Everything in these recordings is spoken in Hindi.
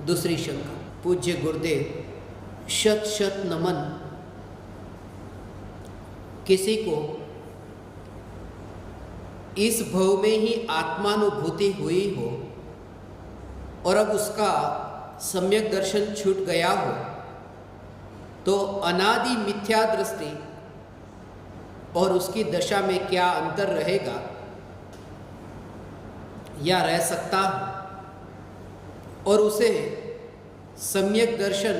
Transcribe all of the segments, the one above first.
दूसरी शंका। पूज्य गुरुदेव, शत शत नमन। किसी को इस भव में ही आत्मानुभूति हुई हो और अब उसका सम्यक दर्शन छूट गया हो तो अनादि मिथ्या दृष्टि और उसकी दशा में क्या अंतर रहेगा या रह सकता है, और उसे सम्यक दर्शन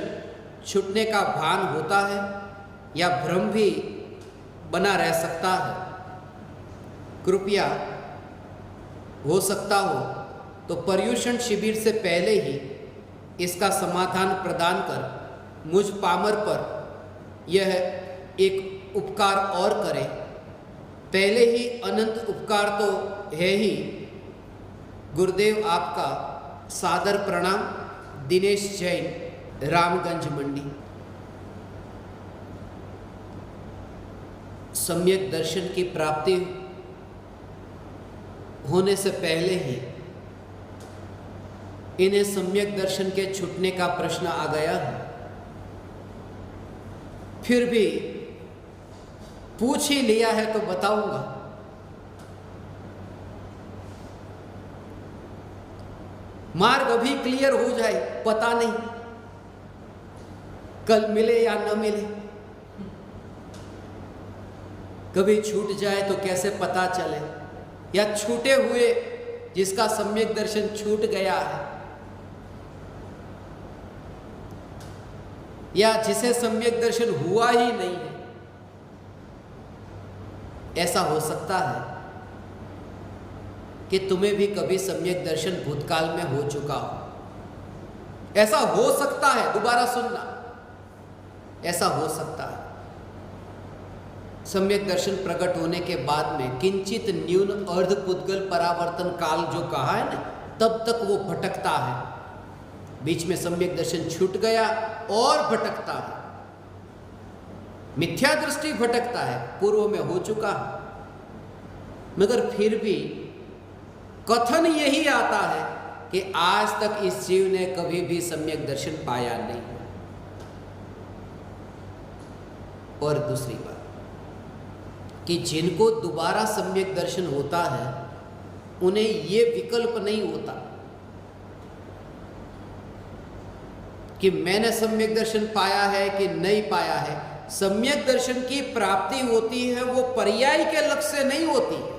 छूटने का भान होता है या भ्रम भी बना रह सकता है? कृपया हो सकता हो तो पर्युषण शिविर से पहले ही इसका समाधान प्रदान कर मुझ पामर पर यह एक उपकार और करें। पहले ही अनंत उपकार तो है ही। गुरुदेव, आपका सादर प्रणाम। दिनेश जैन, रामगंज मंडी। सम्यक दर्शन की प्राप्ति होने से पहले ही इन्हें सम्यक दर्शन के छूटने का प्रश्न आ गया है। फिर भी पूछ ही लिया है तो बताऊंगा। मार्ग अभी क्लियर हो जाए, पता नहीं कल मिले या न मिले। कभी छूट जाए तो कैसे पता चले, या छूटे हुए जिसका सम्यक दर्शन छूट गया है या जिसे सम्यक दर्शन हुआ ही नहीं है। ऐसा हो सकता है कि तुम्हें भी कभी सम्यक दर्शन भूतकाल में हो चुका हो। ऐसा हो सकता है, दोबारा सुनना, ऐसा हो सकता है। सम्यक दर्शन प्रकट होने के बाद में किंचित न्यून अर्ध पुद्गल परावर्तन काल जो कहा है ना, तब तक वो भटकता है। बीच में सम्यक दर्शन छूट गया और भटकता है, मिथ्या दृष्टि भटकता है, पूर्व में हो चुका है। मगर फिर भी कथन यही आता है कि आज तक इस जीव ने कभी भी सम्यक दर्शन पाया नहीं। और दूसरी बात कि जिनको दोबारा सम्यक दर्शन होता है उन्हें ये विकल्प नहीं होता कि मैंने सम्यक दर्शन पाया है कि नहीं पाया है। सम्यक दर्शन की प्राप्ति होती है वो पर्याय के लक्ष्य से नहीं होती है,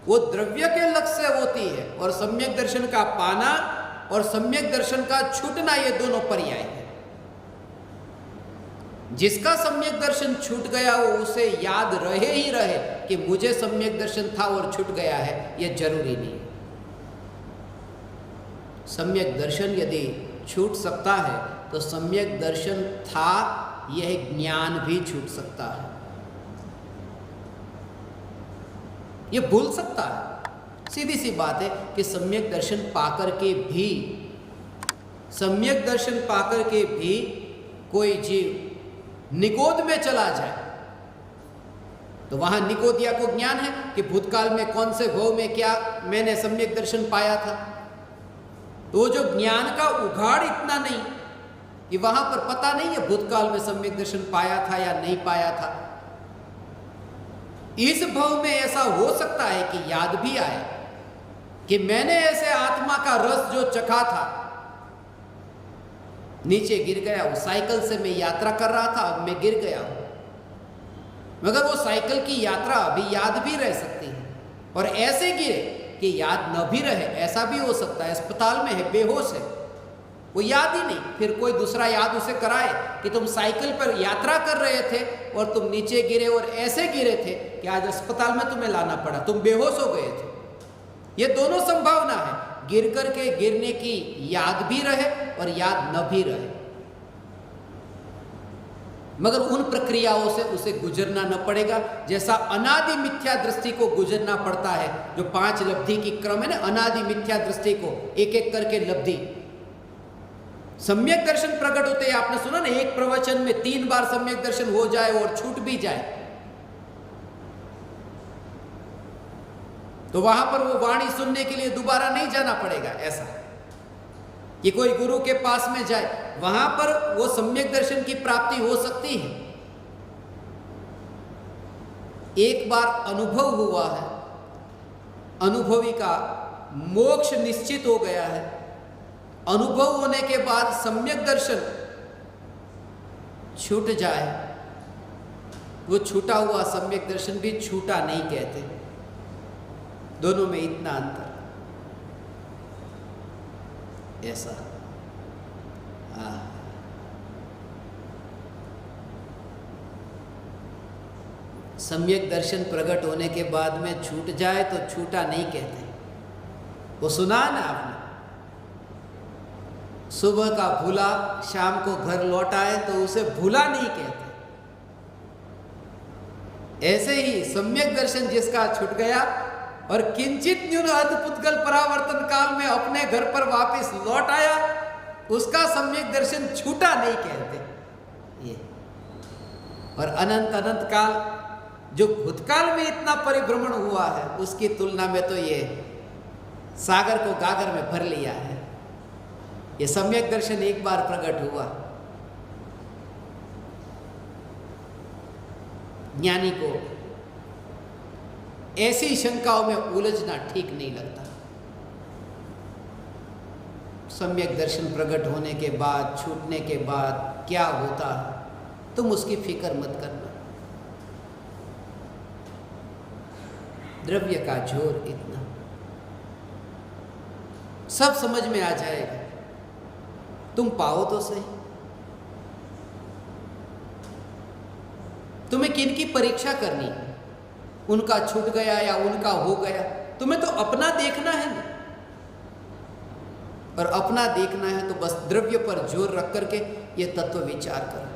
वो द्रव्य के लक्ष्य से होती है। और सम्यक दर्शन का पाना और सम्यक दर्शन का छूटना, ये दोनों पर्याय है। जिसका सम्यक दर्शन छूट गया हो उसे याद रहे ही रहे कि मुझे सम्यक दर्शन था और छूट गया है, यह जरूरी नहीं। सम्यक दर्शन यदि छूट सकता है तो सम्यक दर्शन था यह ज्ञान भी छूट सकता है, यह भूल सकता है। सीधी सी बात है कि सम्यक दर्शन पाकर के भी, सम्यक दर्शन पाकर के भी कोई जीव निकोद में चला जाए तो वहां निकोदिया को ज्ञान है कि भूतकाल में कौन से भव में क्या मैंने सम्यक दर्शन पाया था। तो जो ज्ञान का उघाड़ इतना नहीं कि वहां पर पता नहीं है भूतकाल में सम्यक दर्शन पाया था या नहीं पाया था। इस भव में ऐसा हो सकता है कि याद भी आए कि मैंने ऐसे आत्मा का रस जो चखा था, नीचे गिर गया हूं, साइकिल से मैं यात्रा कर रहा था, अब मैं गिर गया हूं। मगर वो साइकिल की यात्रा अभी याद भी रह सकती है, और ऐसे गिरे कि याद न भी रहे, ऐसा भी हो सकता है। अस्पताल में है, बेहोश है, वो याद ही नहीं, फिर कोई दूसरा याद उसे कराए कि तुम साइकिल पर यात्रा कर रहे थे और तुम नीचे गिरे और ऐसे गिरे थे कि आज अस्पताल में तुम्हें लाना पड़ा, तुम बेहोश हो गए थे। ये दोनों संभावना है, गिर करके गिरने की याद भी रहे और याद न भी रहे। मगर उन प्रक्रियाओं से उसे गुजरना न पड़ेगा जैसा अनादि मिथ्या दृष्टि को गुजरना पड़ता है। जो 5 लब्धि की क्रम है ना, अनादि मिथ्या दृष्टि को एक एक करके लब्धि। सम्यक दर्शन प्रकट होते हैं, आपने सुना ना, एक प्रवचन में 3 बार सम्यक दर्शन हो जाए और छूट भी जाए तो वहां पर वो वाणी सुनने के लिए दोबारा नहीं जाना पड़ेगा। ऐसा कि कोई गुरु के पास में जाए, वहां पर वो सम्यक दर्शन की प्राप्ति हो सकती है। एक बार अनुभव हुआ है, अनुभवी का मोक्ष निश्चित हो गया है। अनुभव होने के बाद सम्यक दर्शन छूट जाए, वो छूटा हुआ सम्यक दर्शन भी छूटा नहीं कहते। दोनों में इतना अंतर, ऐसा। सम्यक दर्शन प्रकट होने के बाद में छूट जाए तो छूटा नहीं कहते। वो सुना ना आपने, सुबह का भूला शाम को घर लौट आए तो उसे भूला नहीं कहते। ऐसे ही सम्यक दर्शन जिसका छूट गया और किंचित न्यून अद्भुतगल परावर्तन काल में अपने घर पर वापस लौट आया, उसका सम्यक दर्शन छूटा नहीं कहते ये। और अनंत अनंत काल जो भूतकाल में इतना परिभ्रमण हुआ है, उसकी तुलना में तो ये सागर को गागर में भर लिया है। ये सम्यक दर्शन एक बार प्रकट हुआ, ज्ञानी को ऐसी शंकाओं में उलझना ठीक नहीं लगता। सम्यक दर्शन प्रकट होने के बाद, छूटने के बाद क्या होता है, तुम उसकी फिक्र मत करना। द्रव्य का जोर इतना, सब समझ में आ जाएगा। तुम पाओ तो सही। तुम्हें किन की परीक्षा करनी है, उनका छूट गया या उनका हो गया, तुम्हें तो अपना देखना है ना। और अपना देखना है तो बस द्रव्य पर जोर रख करके ये तत्व विचार करो।